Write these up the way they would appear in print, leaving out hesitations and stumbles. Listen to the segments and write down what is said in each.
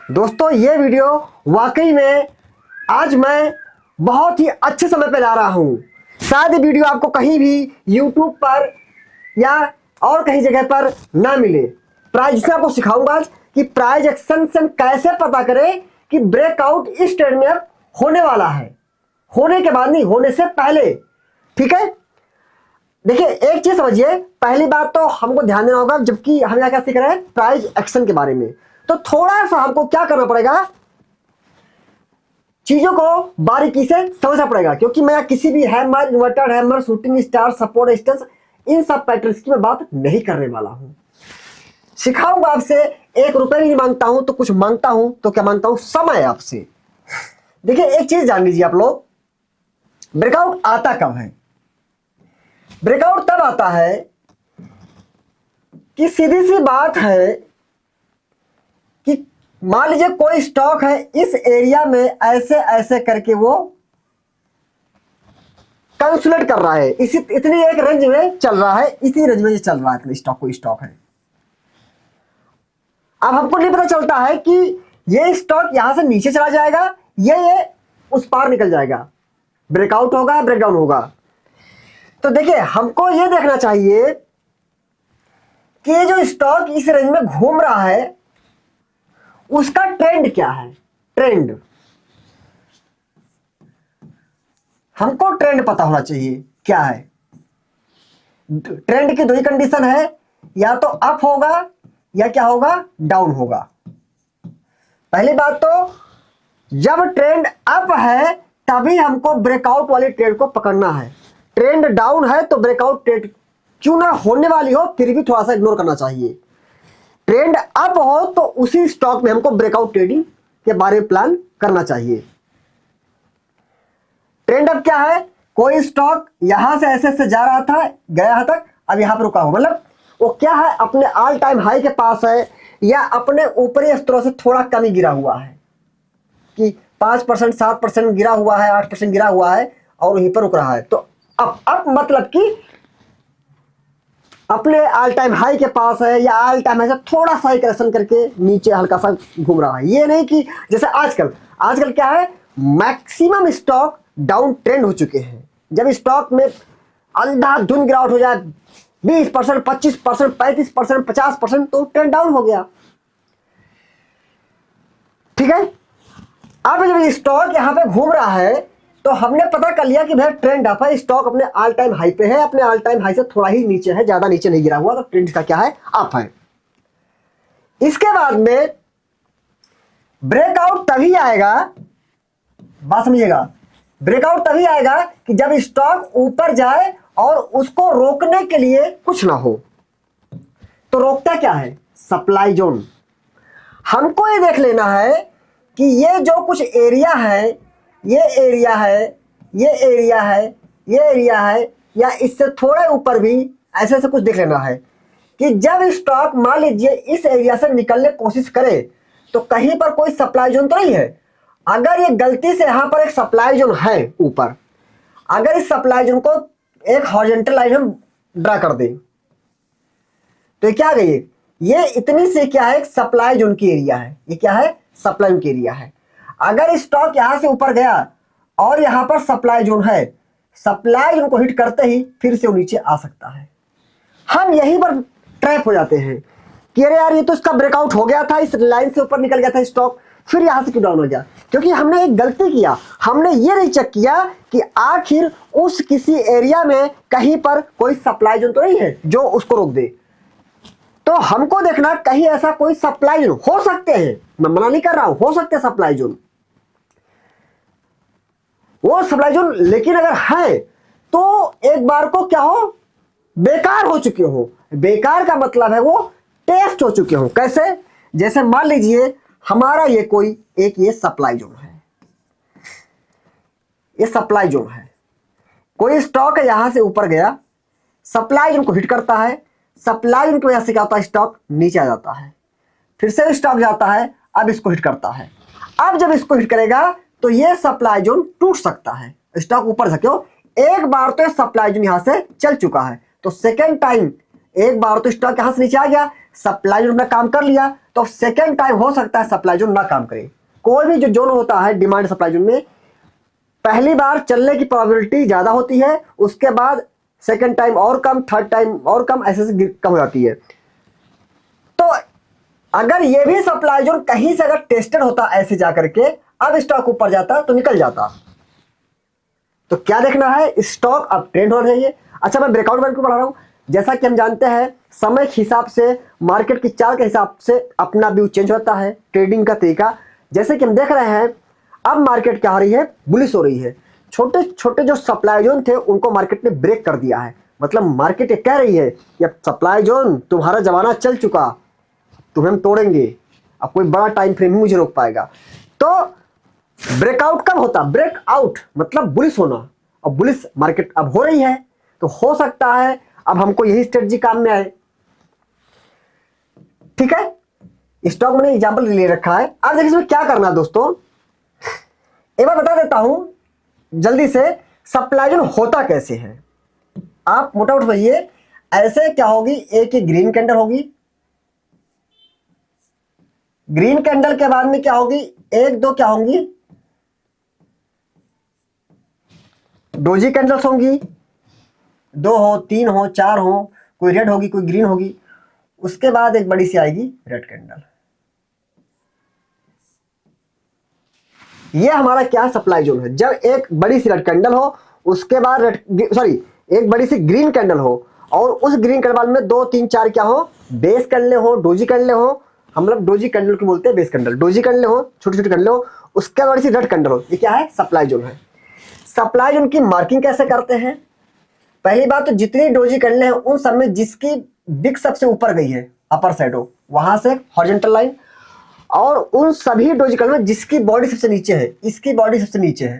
दोस्तों ये वीडियो वाकई में आज मैं बहुत ही अच्छे समय पे ला रहा हूँ। शायद ये वीडियो आपको कहीं भी YouTube पर या और कहीं जगह पर ना मिले। प्राइज से आपको सिखाऊंगा आज कि प्राइज एक्शन से कैसे पता करें कि ब्रेकआउट इस ट्रेड में अब होने वाला है, होने के बाद नहीं, होने से पहले। ठीक है, देखिए एक चीज समझिए। पहली बात तो हमको ध्यान देना होगा, जबकि हम यहाँ क्या सीख रहे हैं प्राइज एक्शन के बारे में, तो थोड़ा सा हमको क्या करना पड़ेगा, चीजों को बारीकी से समझना पड़ेगा। क्योंकि मैं किसी भी hammer, inverter hammer, shooting star, support stance, इन सब पैटर्न्स की मैं बात नहीं करने वाला हूं। सिखाऊंगा आपसे, 1 रुपए भी नहीं मांगता हूं, तो कुछ मांगता हूं तो क्या मांगता हूं, समय आपसे। देखिए एक चीज जान लीजिए आप लोग, ब्रेकआउट आता कब है? ब्रेकआउट तब आता है कि सीधी सी बात है कि मान लीजिए कोई स्टॉक है, इस एरिया में ऐसे ऐसे करके वो कंसुलेट कर रहा है, इसी इतनी एक रेंज में चल रहा है, इसी रेंज में चल रहा है स्टॉक, कोई स्टॉक है। अब हमको नहीं पता चलता है कि ये स्टॉक यहां से नीचे चला जाएगा, ये उस पार निकल जाएगा, ब्रेकआउट होगा, ब्रेकडाउन होगा। तो देखिए हमको ये देखना चाहिए कि ये जो स्टॉक इस रेंज में घूम रहा है उसका ट्रेंड क्या है। ट्रेंड, हमको ट्रेंड पता होना चाहिए क्या है। ट्रेंड की दो ही कंडीशन है, या तो अप होगा या क्या होगा, डाउन होगा। पहली बात तो जब ट्रेंड अप है तभी हमको ब्रेकआउट वाली ट्रेड को पकड़ना है। ट्रेंड डाउन है तो ब्रेकआउट ट्रेड क्यों ना होने वाली हो फिर भी थोड़ा सा इग्नोर करना चाहिए। ट्रेंड अप हो तो उसी स्टॉक में हमको ब्रेकआउट ट्रेडिंग के बारे में प्लान करना चाहिए। ट्रेंड अप क्या है, कोई स्टॉक यहां से ऐसे से जा रहा था, गया यहां तक, अब यहां पर रुका हो, मतलब वो क्या है, अपने ऑल टाइम हाई के पास है या अपने ऊपरी स्तरों से थोड़ा कम ही गिरा हुआ है, कि 5%, 7% गिरा हुआ है, 8% गिरा हुआ है और वहीं पर रुक रहा है। तो अप मतलब कि अपने ऑल टाइम हाई के पास है या ऑल टाइम हाई से थोड़ा सा ही करेक्शन करके नीचे हल्का सा घूम रहा है। ये नहीं कि जैसे आजकल क्या है, मैक्सिमम स्टॉक डाउन ट्रेंड हो चुके हैं। जब स्टॉक में अंधाधुंध गिरावट हो जाए 20%, 25%, 35%, 50%, तो ट्रेंड डाउन हो गया। ठीक है, अब जब स्टॉक यहां पे घूम रहा है तो हमने पता कर लिया कि भाई ट्रेंड अप है, स्टॉक अपने ऑल टाइम हाई पे है, अपने ऑल टाइम हाई से थोड़ा ही नीचे है, ज्यादा नीचे नहीं गिरा हुआ, तो ट्रेंड का क्या है, अप है। इसके बाद में ब्रेकआउट तभी आएगा, बात समझिएगा, ब्रेकआउट तभी आएगा कि जब स्टॉक ऊपर जाए और उसको रोकने के लिए कुछ ना हो। तो रोकता क्या है, सप्लाई जोन। हमको ये देख लेना है कि ये जो कुछ एरिया है, ये एरिया है, ये एरिया है, ये एरिया है, या इससे थोड़े ऊपर भी ऐसे ऐसे कुछ देख लेना है कि जब स्टॉक मान लीजिए इस एरिया से निकलने की कोशिश करे तो कहीं पर कोई सप्लाई जोन तो नहीं है। अगर ये गलती से यहां पर एक सप्लाई जोन है ऊपर, अगर इस सप्लाई जोन को एक हॉरिजॉन्टल लाइन हम ड्रा कर दें तो क्या आ गई, ये इतनी से क्या है, एक सप्लाई जोन की एरिया है। ये क्या है, सप्लाई जोन की एरिया है। अगर स्टॉक यहां से ऊपर गया और यहां पर सप्लाई जोन है, सप्लाई जोन को हिट करते ही फिर से वो नीचे आ सकता है। हम यहीं पर ट्रैप हो जाते हैं कि अरे यार ये तो इसका ब्रेकआउट हो गया था, इस लाइन से ऊपर निकल गया था स्टॉक, फिर यहां से क्यों डाउन हो गया। क्योंकि हमने एक गलती किया, हमने ये नहीं चेक किया कि आखिर उस किसी एरिया में कहीं पर कोई सप्लाई जोन तो नहीं है जो उसको रोक दे। तो हमको देखना कहीं ऐसा कोई सप्लाई जोन हो सकते हैं, मैं मना नहीं कर रहा हूं, हो सकते हैं सप्लाई जोन, वो सप्लाई जोन, लेकिन अगर है तो एक बार को क्या हो, बेकार हो चुके हो। बेकार का मतलब है वो टेस्ट हो चुके हो। कैसे, जैसे मान लीजिए हमारा ये कोई एक ये सप्लाई जोन है, ये सप्लाई जोन है, कोई स्टॉक है यहां से ऊपर गया, सप्लाई जोन को हिट करता है, सप्लाई जोन की वजह से क्या होता है, स्टॉक नीचे आ जाता है, फिर से स्टॉक जाता है, अब इसको हिट करता है। अब जब इसको हिट करेगा तो ये सप्लाई जोन टूट सकता है, स्टॉक ऊपर से, क्यों, एक बार तो सप्लाई जोन यहां से चल चुका है, तो सेकेंड टाइम एक बार तो स्टॉक यहां से नीचे आ गया, सप्लाई जोन अपना काम कर लिया, तो सेकेंड टाइम हो सकता है सप्लाई जोन ना काम करे। कोई भी जो जोन होता है डिमांड सप्लाई जोन में, पहली बार चलने की प्रोबेबिलिटी ज्यादा होती है, उसके बाद सेकेंड टाइम और कम, थर्ड टाइम और कम, ऐसे कम हो जाती है। तो अगर ये भी सप्लाई जोन कहीं से अगर टेस्टेड होता ऐसे जाकर के, अब स्टॉक ऊपर जाता तो निकल जाता। तो क्या देखना है, स्टॉक अब ट्रेंड होना चाहिए। अच्छा, मैं ब्रेकआउट वैल्यू को बढ़ा रहा हूं। जैसा कि हम जानते हैं समय के हिसाब से, मार्केट की चाल के हिसाब से अपना व्यू चेंज होता है, ट्रेडिंग का तरीका। जैसे कि हम देख रहे हैं अब मार्केट क्या हो रही है, बुलिश हो रही है। छोटे छोटे जो सप्लाई जोन थे उनको मार्केट ने ब्रेक कर दिया है। मतलब मार्केट ये कह रही है कि सप्लाई जोन तुम्हारा जमाना चल चुका, तुम्हें हम तोड़ेंगे, अब कोई बड़ा टाइम फ्रेम ही मुझे रोक पाएगा। तो ब्रेकआउट कब होता, ब्रेकआउट मतलब बुलिश होना। और बुलिश मार्केट अब हो रही है, तो हो सकता है अब हमको यही स्ट्रेटजी काम में आए। ठीक है, स्टॉक मैंने एग्जांपल ले रखा है। अब देखिए इसमें क्या करना है दोस्तों, एक बार बता देता हूं जल्दी से, सप्लाई जोन होता कैसे है। आप मोटा मोटा समझिए, ऐसे क्या होगी, एक ही ग्रीन कैंडल होगी, ग्रीन कैंडल के बाद में क्या होगी, एक दो क्या होंगी, डोजी कैंडल्स होंगी, दो हो, तीन हो, चार हो, कोई रेड होगी, कोई ग्रीन होगी। उसके बाद एक बड़ी सी आएगी रेड कैंडल। ये हमारा क्या सप्लाई जोन है। जब एक बड़ी सी रेड कैंडल हो, उसके बाद एक बड़ी सी ग्रीन कैंडल हो, और उस ग्रीन कैंडल में दो तीन चार क्या हो, बेस कैंडल हो, डोजी कैंडल हो। हम लोग डोजी कैंडल को बोलते हैं बेस कैंडल, डोजी कैंडल हो, छोटी छोटी कैंडल हो, उसके बाद बड़ी सी रेड कैंडल हो। ये क्या है, सप्लाई जोन है। सप्लाई जोन की मार्किंग कैसे करते हैं, पहली बात तो जितनी डोजी कैंडल है उन सब में जिसकी बिग सबसे ऊपर गई है, अपर साइड हो, वहां से हॉरिजॉन्टल लाइन, और उन सभी डोजी कैंडल में जिसकी बॉडी सबसे नीचे है, इसकी बॉडी सबसे नीचे है,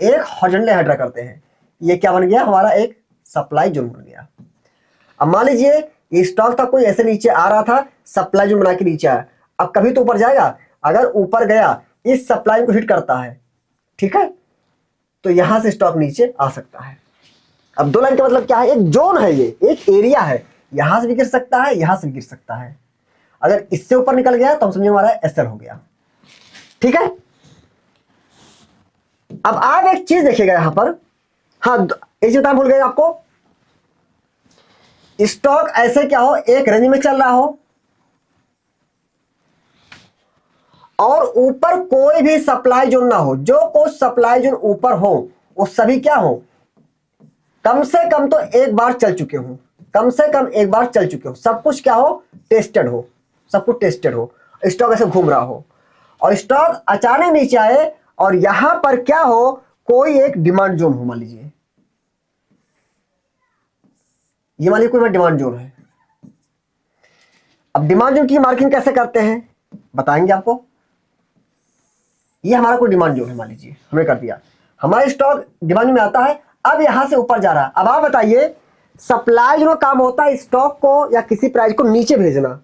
एक हॉरिजॉन्टल लाइन ड्रा करते हैं। ये क्या बन गया, हमारा एक सप्लाई जोन बन गया। अब मान लीजिए ये स्टॉक था, कोई ऐसे नीचे आ रहा था, सप्लाई जोन बना के नीचे आया, अब कभी तो ऊपर जाएगा। अगर ऊपर गया, इस सप्लाई को हिट करता है, ठीक है, तो यहां से स्टॉक नीचे आ सकता है। अब दो लाइन का मतलब क्या है, एक जोन है, ये एक एरिया है, यहां से भी गिर सकता है, यहां से भी गिर सकता है। अगर इससे ऊपर निकल गया तो हम समझे हमारा एसएल हो गया। ठीक है, अब आप एक चीज देखिएगा यहां पर, हाँ एक चीज भूल गए आपको, स्टॉक ऐसे क्या हो, एक रेंज में चल रहा हो, और ऊपर कोई भी सप्लाई जोन ना हो। जो कुछ सप्लाई जोन ऊपर हो वो सभी क्या हो, कम से कम तो एक बार चल चुके हो, कम से कम एक बार चल चुके हो, सब कुछ क्या हो, टेस्टेड हो, सब कुछ टेस्टेड हो। स्टॉक ऐसे घूम रहा हो और स्टॉक अचानक नीचे आए और यहां पर क्या हो, कोई एक डिमांड जोन हो, मान लीजिए ये मान लीजिए कोई डिमांड जोन है। अब डिमांड जोन की मार्किंग कैसे करते हैं बताएंगे आपको। ये हमारा कोई डिमांड जोन है, मान लीजिए हमने कर दिया, हमारा स्टॉक डिमांड में आता है, अब यहां से ऊपर जा रहा है। अब आप बताइए, सप्लाई जोन काम होता है स्टॉक को या किसी प्राइस को नीचे भेजना,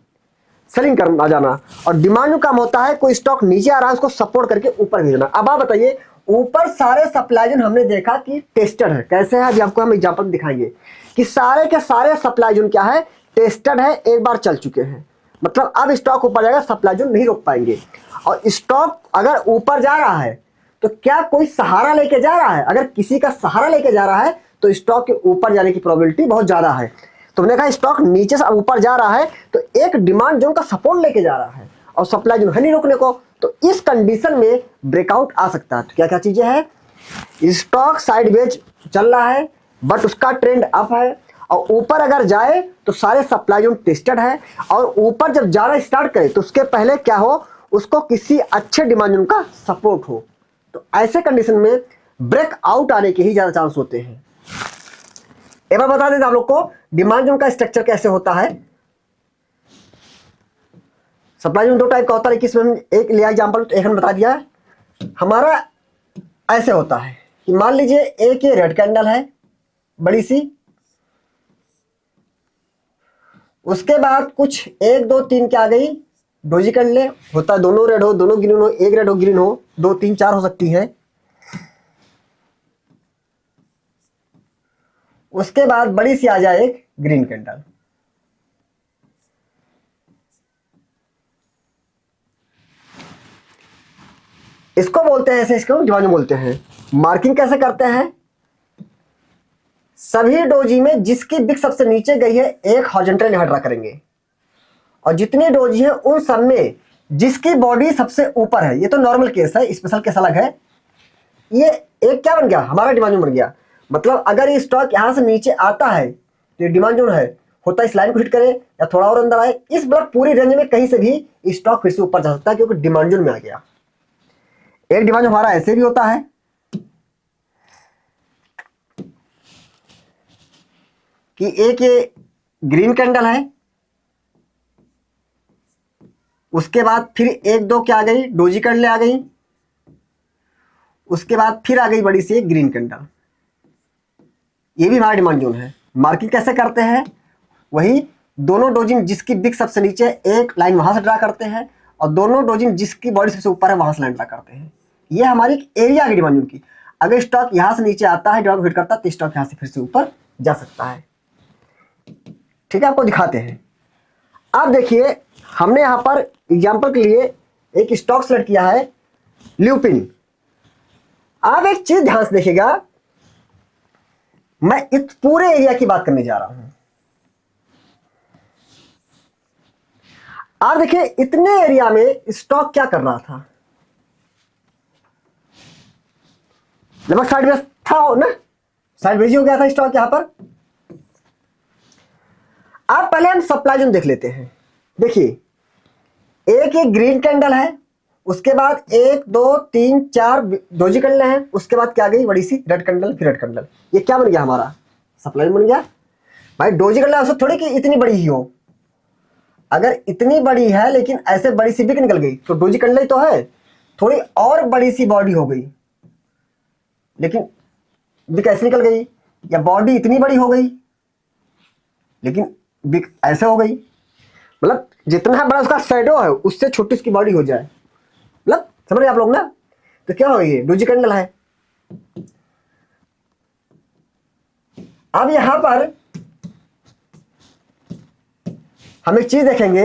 सेलिंग करना जाना, और डिमांड काम होता है कोई स्टॉक नीचे आ रहा है उसको सपोर्ट करके ऊपर भेजना। अब आप बताइए, ऊपर सारे सप्लाई जोन हमने देखा कि टेस्टेड है, कैसे है अभी आपको हम एग्जांपल दिखाएंगे कि सारे के सारे सप्लाई जोन क्या है, टेस्टेड है, एक बार चल चुके हैं। मतलब अब स्टॉक ऊपर जाएगा, सप्लाई जोन नहीं रोक पाएंगे। और स्टॉक अगर ऊपर जा रहा है तो क्या कोई सहारा लेके जा रहा है, अगर किसी का सहारा लेके जा रहा है तो स्टॉक के ऊपर जाने की प्रोबेबिलिटी बहुत ज्यादा है। तो हमने कहा स्टॉक नीचे से ऊपर जा रहा है तो एक डिमांड जोन का सपोर्ट लेके जा रहा है और सप्लाई जोन है नहीं रोकने को, तो इस कंडीशन में ब्रेकआउट आ सकता है। तो क्या क्या चीजें हैं, स्टॉक साइडवेज चल रहा है बट उसका ट्रेंड अप है, और ऊपर अगर जाए तो सारे सप्लाई जोन टेस्टेड है, और ऊपर जब जाना स्टार्ट करे तो उसके पहले क्या हो, उसको किसी अच्छे डिमांड जोन का सपोर्ट हो। तो ऐसे कंडीशन में ब्रेकआउट आने के ही ज्यादा चांस होते हैं। एक बार बता दें आप लोग को डिमांड जोन का स्ट्रक्चर कैसे होता है। सप्लाई जोन दो टाइप का होता है, किसमें एक लिया एग्जांपल, तो एक हमने बता दिया हमारा ऐसे होता है कि मान लीजिए एक ये रेड कैंडल है बड़ी सी, उसके बाद कुछ एक दो तीन क्या आ गई डोजी कैंडल, होता है दोनों रेड हो, दोनों ग्रीन हो, एक रेड हो ग्रीन हो, दो तीन चार हो सकती है। उसके बाद बड़ी सी आ जाए एक ग्रीन कैंडल, इसको बोलते हैं, ऐसे इसको डिमांड बोलते हैं। मार्किंग कैसे करते हैं? सभी डोजी में जिसकी बिक सबसे नीचे गई है एक हॉरिजॉन्टल यहाँ ड्रा करेंगे, और जितनी डोजी है उन सब में जिसकी बॉडी सबसे ऊपर है। ये तो नॉर्मल केस है, स्पेशल केस अलग है। ये एक क्या बन गया, हमारा डिमांड जोन बन गया। मतलब अगर ये स्टॉक यहां से नीचे आता है तो ये डिमांड जोन है, होता इस लाइन को हिट करे या थोड़ा और अंदर आए, इस ब्लॉक पूरी रेंज में कहीं से भी स्टॉक फिर से ऊपर जा सकता है क्योंकि डिमांड जोन में आ गया। एक डिमांड हमारा ऐसे भी होता है कि एक ये ग्रीन कैंडल है, उसके बाद फिर एक दो क्या आ गई, डोजी कैंडल आ गई, उसके बाद फिर आ गई बड़ी सी एक ग्रीन कैंडल। ये भी हमारा डिमांड जोन है। मार्किंग कैसे करते हैं? वही दोनों डोजिन जिसकी बिक सबसे नीचे एक लाइन वहां से ड्रा करते हैं, और दोनों डोजिन जिसकी बॉडी सबसे ऊपर है वहां से लाइन ड्रा करते हैं। ये हमारी एरिया की डिमांड जोन की। अगर स्टॉक यहां से नीचे आता है, डिमांड हिट करता है, तो स्टॉक यहां से फिर से ऊपर जा सकता है। ठीक है, आपको दिखाते हैं। अब देखिए, हमने यहां पर एग्जाम्पल के लिए एक स्टॉक सेलेक्ट किया है, ल्यूपिन। अब एक चीज ध्यान से देखिएगा, मैं इस पूरे एरिया की बात करने जा रहा हूं। आप देखिए, इतने एरिया में स्टॉक क्या कर रहा था, लगभग साइड में था ना, साइड वेज हो गया था स्टॉक यहां पर। अब पहले हम सप्लाई जोन देख लेते हैं। देखिए, एक ये ग्रीन कैंडल है, उसके बाद 1 2 3 4 डोजी कैंडल है, उसके बाद क्या गई बड़ी सी रेड कैंडल, फिर रेड कैंडल। ये क्या बन गया, हमारा सप्लाई बन गया। भाई डोजी कैंडल ऐसा थोड़ी कि इतनी बड़ी ही हो, अगर इतनी बड़ी है लेकिन ऐसे बड़ी सी बिक निकल गई तो डोजी कैंडल ही तो है। थोड़ी और बड़ी सी बॉडी हो गई लेकिन बिक ऐसे निकल गई, या बॉडी इतनी बड़ी हो गई लेकिन बिक ऐसे हो गई। मतलब जितना बड़ा उसका शैडो है उससे छोटी उसकी बॉडी हो जाए, मतलब समझ रहे आप लोग ना। तो क्या हो गई, डोजी कैंडल है। अब यहां पर हम एक चीज देखेंगे,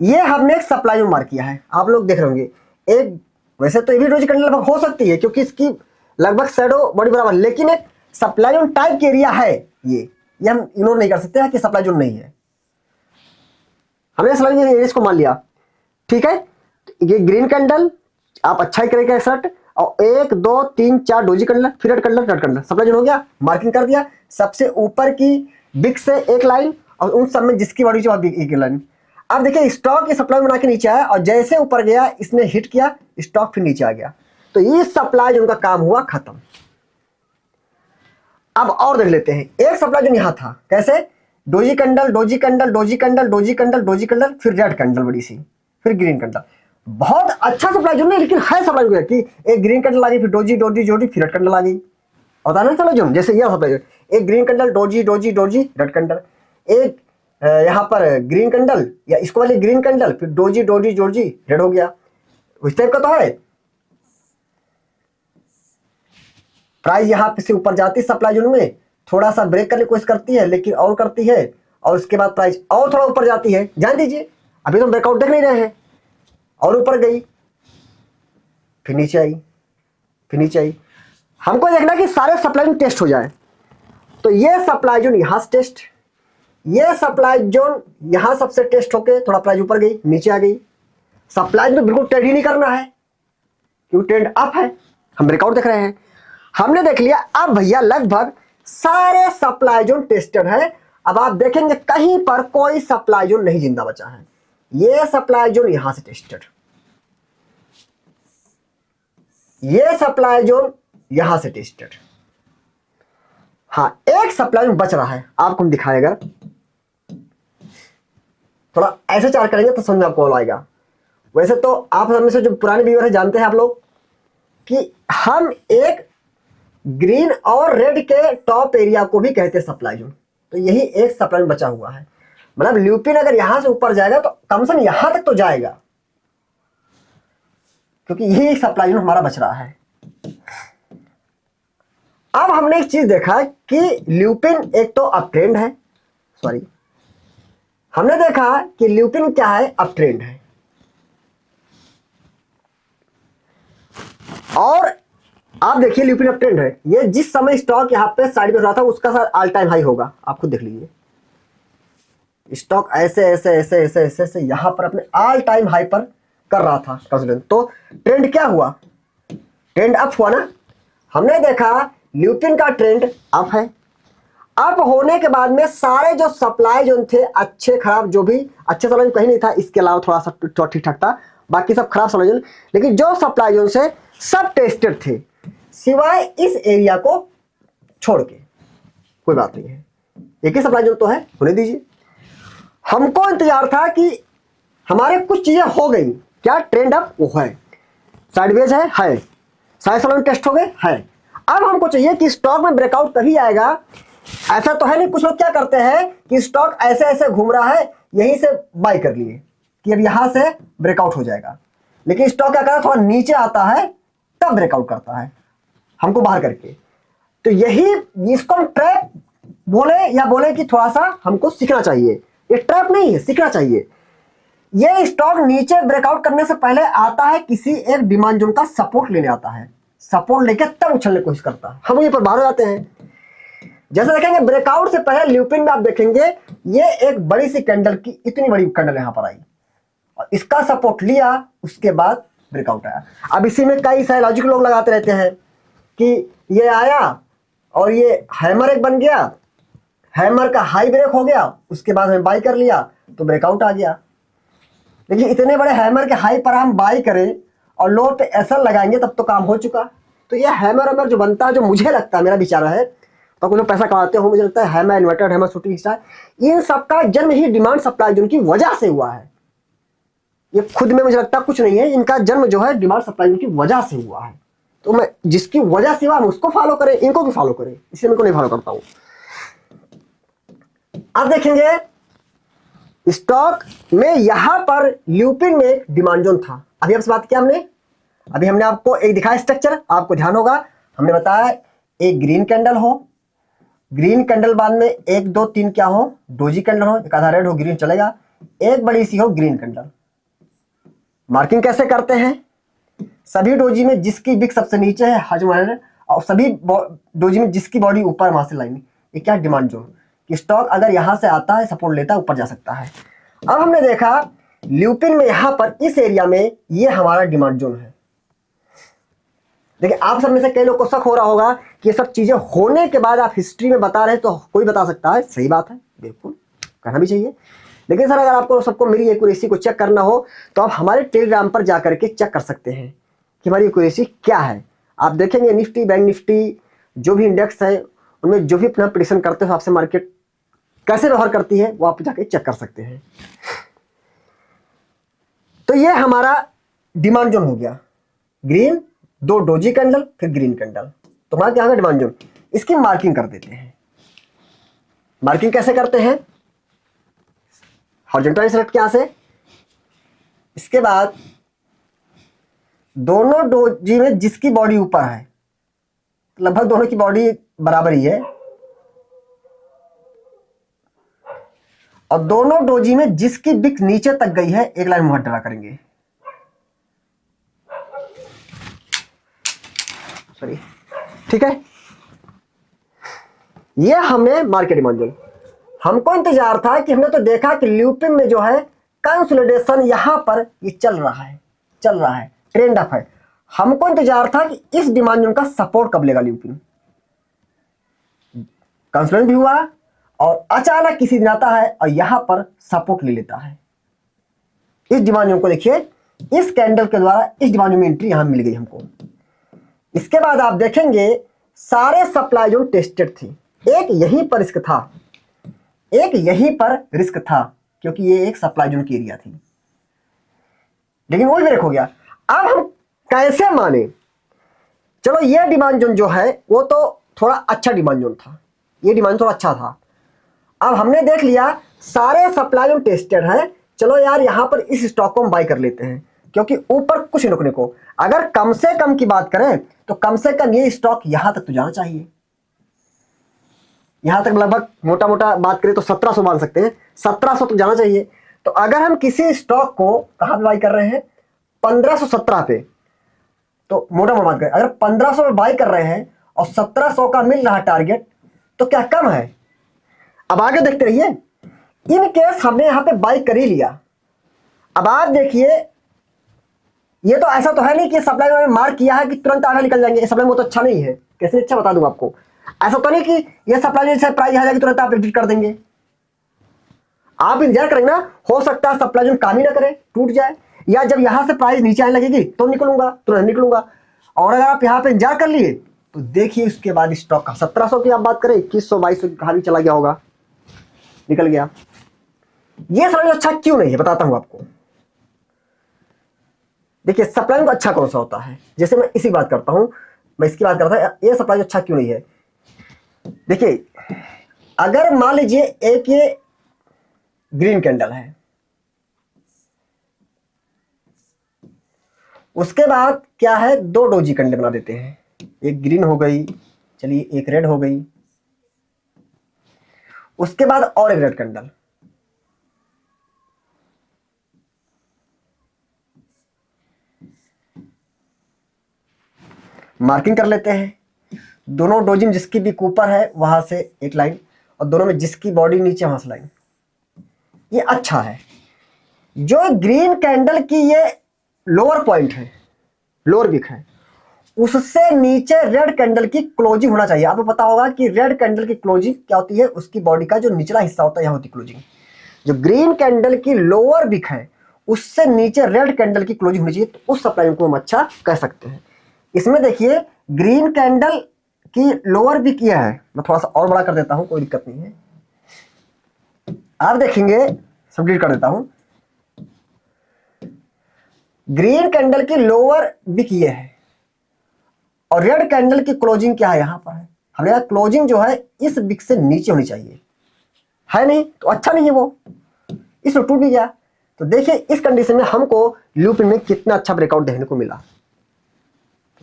ये हमने एक सप्लाई जोन मार्क किया है, आप लोग देख रहे होंगे। एक वैसे तो ये भी डोजी कैंडल लगभग हो सकती है क्योंकि इसकी लगभग शैडो बड़ी बराबर, लेकिन एक सप्लाई जोन टाइप की एरिया है। ये हम इग्नोर नहीं कर सकते हैं कि सप्लाई जोन नहीं है। हमने सप्लाई जोन एरिया को मान लिया, ठीक है। ये ग्रीन कैंडल आप अच्छा ही करेगा सर्ट, और 1 2 3 4 डोजी कैंडल, फिर red candle, red candle, supply zone हो गया, मार्किंग कर दिया। सबसे ऊपर की बिग से एक लाइन और उन सब में जिसकी बड़ी जो एक लाइन। अब देखिए, स्टॉक ये सप्लाई बना के नीचे आया और जैसे ऊपर गया इसने हिट किया, स्टॉक फिर नीचे आ गया, तो ये सप्लाई जोन का काम हुआ खत्म। अब और देख लेते हैं, एक सप्लाई जोन यहां था, कैसे, doji candle, doji candle, doji candle, doji candle, doji candle, फिर रेड कैंडल बड़ी सी, फिर ग्रीन कैंडल। बहुत अच्छा सप्लाई जोन है, लेकिन है सप्लाई जोन कि एक ग्रीन कैंडल आ गई, फिर डोजी डोजी डोजी, फिर रेड कैंडल आ गई। होता है ना सप्लाई जोन, जैसे यह सप्लाई जोन, एक green candle, doji doji doji, red candle, एक यहाँ पर ग्रीन कैंडल या इसको वाली ग्रीन कैंडल, फिर डोजी डोजी डोजी, रेड हो गया। उस टाइप का तो है। प्राइस यहां से ऊपर जाती है सप्लाई जोन में, थोड़ा सा ब्रेक करने की कोशिश करती है लेकिन और करती है, और उसके बाद प्राइस और थोड़ा ऊपर जाती है। जान दीजिए, अभी तो ब्रेकआउट देख नहीं रहे हैं, और ऊपर गई, फिर नीचे आई, फिर नीचे आई। हमको देखना कि सारे सप्लाई जोन टेस्ट हो जाए। तो ये सप्लाई जोन यहां से टेस्ट, ये सप्लाई जोन यहां सबसे टेस्ट होके थोड़ा प्राइस ऊपर गई, नीचे आ गई। सप्लाई जोन बिल्कुल ट्रेड ही नहीं करना है क्योंकि ट्रेंड अप है, हम ब्रेकआउट देख रहे हैं। हमने देख लिया। अब भैया लगभग सारे सप्लाई जोन टेस्टेड है। अब आप देखेंगे कहीं पर कोई सप्लाई जोन नहीं जिंदा बचा है। ये सप्लाई जोन यहां से टेस्टेड, ये सप्लाई जोन यहां से टेस्टेड। हाँ, एक सप्लाई जोन बच रहा है, आपको हम दिखाएगा। थोड़ा ऐसे चार्ट करेंगे तो समझ में आपको आएगा। वैसे तो आप हमें से जो पुराने व्यूअर है जानते हैं आप लोग कि हम एक ग्रीन और रेड के टॉप एरिया को भी कहते हैं सप्लाई जोन। तो यही एक सप्लाई जोन बचा हुआ है। मतलब ल्यूपिन अगर यहां से ऊपर जाएगा तो कम से कम यहां तक तो जाएगा, क्योंकि यही एक सप्लाई जोन हमारा बच रहा है। अब हमने एक चीज देखा कि ल्यूपिन एक तो अप ट्रेंड है, सॉरी, हमने देखा कि ल्यूपिन क्या है, अप ट्रेंड है। और आप देखिए ल्यूपिन अप ट्रेंड है, ये जिस समय स्टॉक यहाँ पे साइड में रहा था उसका ऑल टाइम हाई होगा, आप खुद देख लीजिए। स्टॉक ऐसे ऐसे ऐसे ऐसे ऐसे ऐसे यहाँ पर अपने ऑल टाइम हाई पर कर रहा था कंसल्टेंट। तो ट्रेंड क्या हुआ, ट्रेंड अप हुआ ना। हमने देखा ल्यूपिन का ट्रेंड अप है। अप होने के बाद में सारे जो सप्लाई जोन थे, अच्छे खराब जो भी, अच्छे सप्लाई जोन कहीं नहीं था, इसके अलावा थोड़ा सा ठीक ठाक था, बाकी सब खराब सप्लाई जोन। लेकिन जो सप्लाई जोन से सब टेस्टेड थे सिवाय इस एरिया को छोड़ के, कोई बात नहीं है, एक ही सप्लाई जोन तो है, होने दीजिए। हमको इंतजार था कि हमारे कुछ चीजें हो गई, क्या ट्रेंड अप वो है, साइडवेज है, सारे सप्लाई टेस्ट हो गए है। अब हमको चाहिए कि स्टॉक में ब्रेकआउट तभी आएगा। ऐसा तो है नहीं, कुछ लोग क्या करते हैं कि स्टॉक ऐसे ऐसे घूम रहा है, यहीं से बाय कर लिए कि अब यहां से ब्रेकआउट हो जाएगा, लेकिन स्टॉक क्या करता है, थोड़ा नीचे आता है तब ब्रेकआउट करता है हमको बाहर करके। तो यही, इसको हम ट्रैप बोले या बोले कि थोड़ा सा हमको सीखना चाहिए। ये ट्रैप नहीं है, सीखना चाहिए। ये स्टॉक नीचे ब्रेकआउट करने से पहले आता है किसी एक डिमांड जोन का सपोर्ट लेने आता है, सपोर्ट लेके तब उछलने की कोशिश करता है, हम ये पर बाहर हो जाते हैं। जैसे देखेंगे ब्रेकआउट से पहले ल्यूपिन में आप देखेंगे ये एक बड़ी सी कैंडल की, इतनी बड़ी कैंडल यहां पर आई और इसका सपोर्ट लिया, उसके बाद ब्रेकआउट आया। अब इसी में कई सारे लॉजिक लोग लगाते रहते हैं कि ये आया और ये हैमर एक बन गया, हैमर का हाई ब्रेक हो गया, उसके बाद हमें बाई कर लिया तो ब्रेकआउट आ गया। लेकिन इतने बड़े हैमर के हाई पर हम बाई करें और लो पे एसएल लगाएंगे तब तो काम हो चुका। तो ये हैमर जो बनता है, जो मुझे लगता है, मेरा विचार है, तो कुछ लोग पैसा कमाते हो, मुझे लगता है hammer inverted, hammer shooting star, इन सबका जन्म ही डिमांड सप्लाई जोन की वजह से हुआ है। ये खुद में मुझे लगता कुछ नहीं है, इनका जन्म जो है डिमांड सप्लाई जोन की वजह से हुआ है। तो मैं जिसकी वजह से हुआ हम उसको फॉलो करें, इनको भी फॉलो करें, इसलिए मैं इनको नहीं फॉलो करता हूं। अब देखेंगे स्टॉक में यहां पर ल्यूपिन में एक डिमांड जोन था, अभी आपसे बात किया हमने, अभी हमने आपको एक दिखाया स्ट्रक्चर, आपको ध्यान होगा हमने बताया एक ग्रीन कैंडल हो, ग्रीन कैंडल बाद में 1 2 3 क्या हो, डोजी कैंडल हो, एक आधा रेड हो, ग्रीन चलेगा, एक बड़ी सी हो ग्रीन कैंडल। मार्किंग कैसे करते हैं, सभी डोजी में जिसकी बिक सबसे नीचे है हजम, और सभी डोजी में जिसकी बॉडी ऊपर, वहां से लाइन, ये क्या डिमांड जोन, कि स्टॉक अगर यहां से आता है सपोर्ट लेता है ऊपर जा सकता है। अब हमने देखा ल्यूपिन में यहां पर इस एरिया में ये हमारा डिमांड जोन है। देखिए आप सब में से कई लोग को शक हो रहा होगा कि ये सब चीजें होने के बाद आप हिस्ट्री में बता रहे हैं, तो कोई बता सकता है, सही बात है, बिल्कुल कहना भी चाहिए। लेकिन सर अगर आपको सबको मेरी एक्यूरेसी को चेक करना हो तो आप हमारे टेलीग्राम पर जाकर के चेक कर सकते हैं कि हमारी एक्यूरेसी क्या है। आप देखेंगे निफ्टी, बैंक निफ्टी, जो भी इंडेक्स है उनमें जो भी अपना प्रेडिक्शन करते हो, आपसे मार्केट कैसे व्यवहार करती है वो आप जाके चेक कर सकते हैं। तो ये हमारा डिमांड जोन हो गया, ग्रीन, 2 डोजी कैंडल, फिर ग्रीन कैंडल, तो हमारा क्या होगा डिमांड जोन। इसकी मार्किंग कर देते हैं। मार्किंग कैसे करते हैं, हॉरिजॉन्टल सेलेक्ट यहां से, इसके बाद दोनों डोजी में जिसकी बॉडी ऊपर है, लगभग दोनों की बॉडी बराबर ही है, और दोनों डोजी में जिसकी बिक नीचे तक गई है एक लाइन मुहर ड्रा करेंगे, सॉरी, ठीक है। ये हमने मार्केट डिमांड जोन, हमको इंतजार था कि हमने तो देखा कि ल्यूपिन में जो है कंसोलिडेशन यहां पर ये चल रहा है, ट्रेंड अप है। हमको इंतजार था कि इस डिमांड जोन का सपोर्ट कब लेगा ल्यूपिन, कंसोलिडेशन भी हुआ और अचानक किसी दिन आता है और यहां पर सपोर्ट ले लेता है। इस डिमांड जोन को देखिए, इस कैंडल के द्वारा इस डिमांड जोन में एंट्री यहां मिल गई हमको। इसके बाद आप देखेंगे सारे सप्लाई जोन टेस्टेड थी, एक यहीं पर रिस्क था, एक यहीं पर रिस्क था, क्योंकि ये एक सप्लाई जोन की एरिया थी, लेकिन वो ब्रेक हो गया। अब हम कैसे माने, चलो ये डिमांड जोन जो है वो तो थोड़ा अच्छा डिमांड जोन था, ये डिमांड थोड़ा अच्छा था। अब हमने देख लिया सारे सप्लाई जोन टेस्टेड है, चलो यार यहां पर इस स्टॉक को हम बाय कर लेते हैं, क्योंकि ऊपर कुछ नहीं रुकने को। अगर कम से कम की बात करें तो कम से कम ये स्टॉक यहां तक तो जाना चाहिए, यहां तक लगभग मोटा मोटा बात करें तो 1700 मान सकते हैं, 1700 तक जाना चाहिए। तो अगर हम किसी स्टॉक को कहां पे बाय कर रहे हैं, 1517 पे, तो मोटा मोटा बात करें, अगर 1500 में बाई कर रहे हैं और 1700 का मिल रहा टारगेट, तो क्या कम है? अब आगे देखते रहिए। इन केस हमने यहां पे बाई कर ही लिया। अब आप देखिए, ये तो ऐसा तो है नहीं कि सप्लाई में मार्क किया है कि तुरंत आगे निकल जाएंगे। सप्लाई में तो अच्छा नहीं है, कैसे अच्छा बता दूं आपको। ऐसा तो नहीं कि ये सप्लाई में प्राइस आ जाएगी तुरंत आप एग्जिट कर देंगे। आप इंतजार करेंगे ना, हो सकता है सप्लाई जोन काम ही ना करे, टूट जाए, या जब यहां से प्राइस नीचे आने लगेगी तो निकलूंगा, तुरंत निकलूंगा। और अगर आप यहां पे इंतजार कर लिए तो देखिए उसके बाद स्टॉक का 1700 की आप बात करें, 2100 2200 कहा भी चला गया होगा, निकल गया। ये समझ अच्छा क्यों नहीं है, बताता हूं आपको। देखिए सप्लाई को अच्छा कौन सा होता है, जैसे मैं इसी बात करता हूं, मैं इसकी बात करता हूं, ये सप्लाई अच्छा क्यों नहीं है। देखिए अगर मान लीजिए एक ये ग्रीन कैंडल है, उसके बाद क्या है, दो डोजी कैंडल बना देते हैं, एक ग्रीन हो गई, चलिए एक रेड हो गई, उसके बाद और एक रेड कैंडल, मार्किंग कर लेते हैं। दोनों डोजिंग जिसकी भी ऊपर है वहां से एक लाइन, और दोनों में जिसकी बॉडी नीचे वहां से लाइन, ये अच्छा है। जो ग्रीन कैंडल की ये लोअर पॉइंट है, लोअर विक है, उससे नीचे रेड कैंडल की क्लोजिंग होना चाहिए। आपको पता होगा कि रेड कैंडल की क्लोजिंग क्या होती है, उसकी बॉडी का जो निचला हिस्सा होता है यहां होती क्लोजिंग। जो ग्रीन कैंडल की लोअर विक है उससे नीचे रेड कैंडल की क्लोजिंग होनी चाहिए, तो उस सप्लाई को हम अच्छा कह सकते हैं। इसमें देखिए ग्रीन कैंडल की लोअर विक यह है, मैं थोड़ा सा और बड़ा कर देता हूं, कोई दिक्कत नहीं है। आप देखेंगे, सब डिलीट कर देता हूं। ग्रीन कैंडल की लोअर विक ये है और रेड कैंडल की क्लोजिंग क्या है, यहां पर है। हमने कहा क्लोजिंग जो है इस विक से नीचे होनी चाहिए, है नहीं तो अच्छा नहीं है वो, इसमें टूट भी गया। तो देखिए इस कंडीशन में हमको लूप में कितना अच्छा ब्रेकआउट देखने को मिला।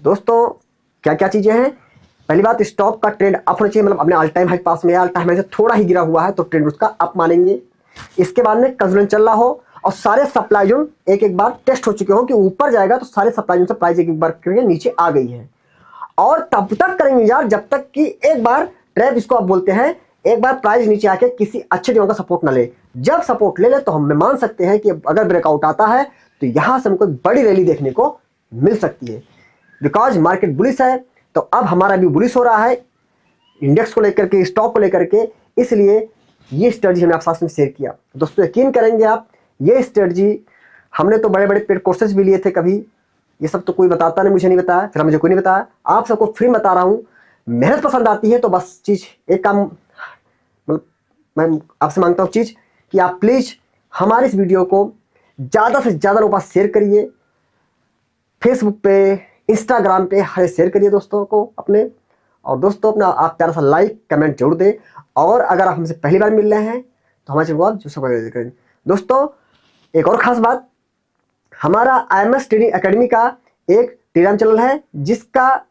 दोस्तों क्या क्या चीजें हैं, पहली बात स्टॉक का ट्रेंड अप होना चाहिए, मतलब अपने ऑल टाइम हाई पास में, ऑल टाइम हाई से थोड़ा ही गिरा हुआ है तो ट्रेंड उसका अप मानेंगे। इसके बाद में कंसोलिडेशन चल रहा हो और सारे सप्लाई जोन एक एक बार टेस्ट हो चुके हो कि ऊपर जाएगा, तो सारे सप्लाई जोन से प्राइस एक एक बार करके नीचे आ गई है। और तब तक करेंगे यार जब तक कि एक बार ट्रैप इसको आप बोलते हैं, एक बार प्राइस नीचे आके किसी अच्छे जगह का सपोर्ट ना ले। जब सपोर्ट ले ले तो हम मान सकते हैं कि अगर ब्रेकआउट आता है तो यहां से हमको बड़ी रैली देखने को मिल सकती है, बिकॉज मार्केट बुलिश है। तो अब हमारा भी बुलिश हो रहा है इंडेक्स को लेकर के, स्टॉक को लेकर के, इसलिए ये स्ट्रेटजी हमने आपके साथ में शेयर किया। दोस्तों यकीन करेंगे आप, ये स्ट्रेटजी हमने तो बड़े बड़े पेड कोर्सेज भी लिए थे कभी, ये सब तो कोई बताता नहीं, मुझे नहीं बताया, फिर मुझे कोई नहीं बताया, आप सबको फ्री बता रहा हूं। मेहनत पसंद आती है तो बस चीज एक काम, मतलब मैं आपसे मांगता हूं चीज कि आप प्लीज हमारे इस वीडियो को ज्यादा से ज्यादा लोगों के पास शेयर करिए, फेसबुक पे, इंस्टाग्राम पे हर शेयर करिए दोस्तों को अपने। और दोस्तों अपना आप प्यारा सा लाइक कमेंट जरूर दें, और अगर आप हमसे पहली बार मिल रहे हैं तो हमारे चैनल को आप जो सब्सक्राइब करें। दोस्तों एक और खास बात, हमारा IMS ट्रेडिंग एकेडमी का एक टेलीग्राम चैनल है जिसका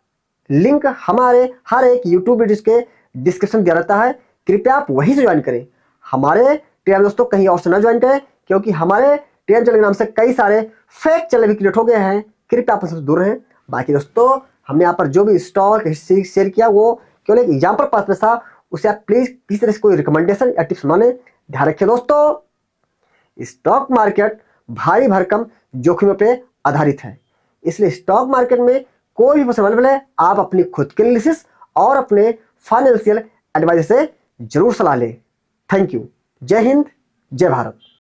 लिंक हमारे हर एक यूट्यूब वीडियो के डिस्क्रिप्शन दिया रहता है, कृपया आप वहीं से ज्वाइन करें। हमारे टेलीग्राम दोस्तों कहीं और से ना ज्वाइन करें, क्योंकि हमारे टेलीग्राम चैनल के नाम से कई सारे फेक चैनल भी क्रिएट हो गए हैं, कृपया आप सबसे दूर रहें। बाकी दोस्तों हमने यहाँ पर जो भी स्टॉक शेयर किया वो केवल एक एग्जाम्पल पर्पस था, उसे आप प्लीज किसी तरह से कोई रिकमेंडेशन या टिप्स माने, ध्यान रखिए दोस्तों। स्टॉक मार्केट भारी भरकम जोखिमों पे आधारित है, इसलिए स्टॉक मार्केट में कोई भी फसल अवेलेबल है, आप अपनी खुद के एनालिसिस और अपने फाइनेंशियल एडवाइजर से जरूर सलाह लें। Thank you. जय हिंद, जय भारत।